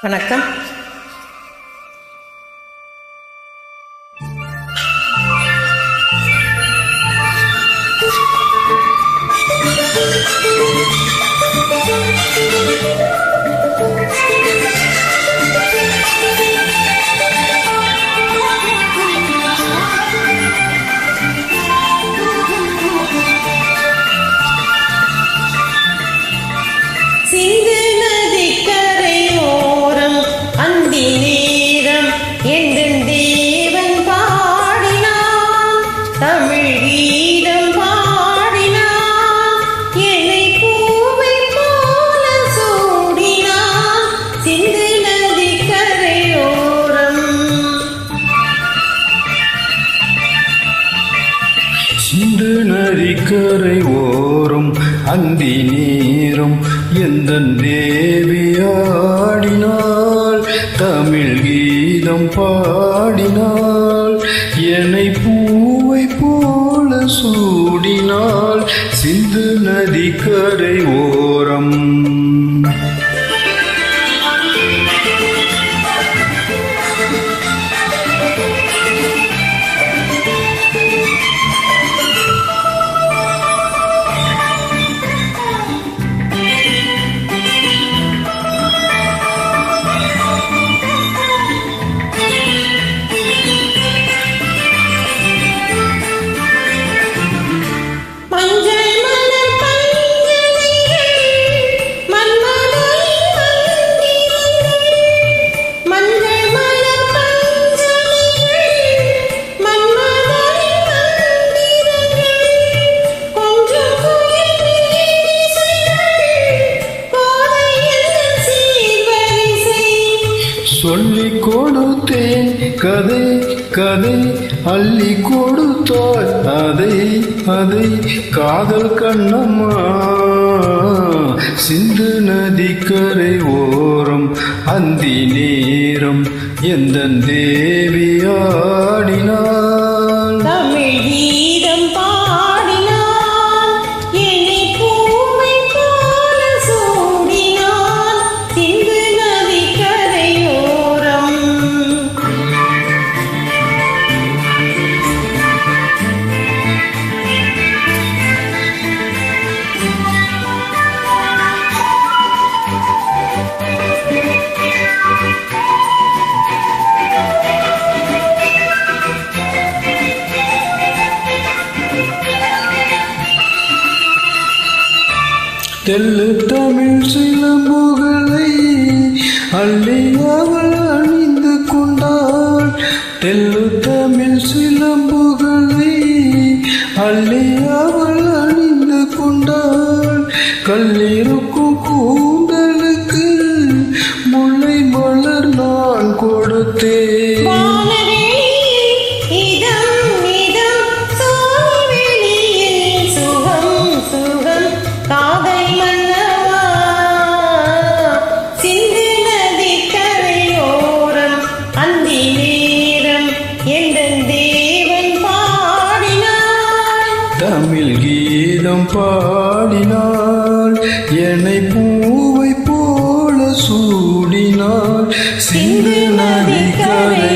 வணக்கம். சிந்து நதிக்கரை ஓரம் அந்தி நீரும் எந்தன் தேவியாடினாள், தமிழ் கீதம் பாடினாள், என்னை பூவை போல சூடினாள். சிந்து நதிக்கரை ஓரம் சொல்லிக் கொடுத்தேன் கதை கதை அள்ளி கொடுத்தாள் அதை அதை காதல் கண்ணம்மா. சிந்து நதிக்கரை ஓரம் அந்தி நேரம் எந்தன் தேவியாடினாள், தமிழ் கீதம் பாடினாள், என்னை பூவை போல சூடினாள். சிந்து நதிக்கரை ஓரம் தெல்லு தமிழ் சிலம்புகளை அள்ளி அவள் அணிந்து கொண்டாள், தெல்லு தமிழ் சிலம்புகளை அள்ளி அவள் அணிந்து கொண்டாள். கல்லிருக்கும் கூந்தலுக்கு முல்லை மலர் நான் கொடுத்தேன், தமிழ் கீதம் பாடினாள், என்னை பூவை போல சூடினாள். சிந்து நதிக்கரை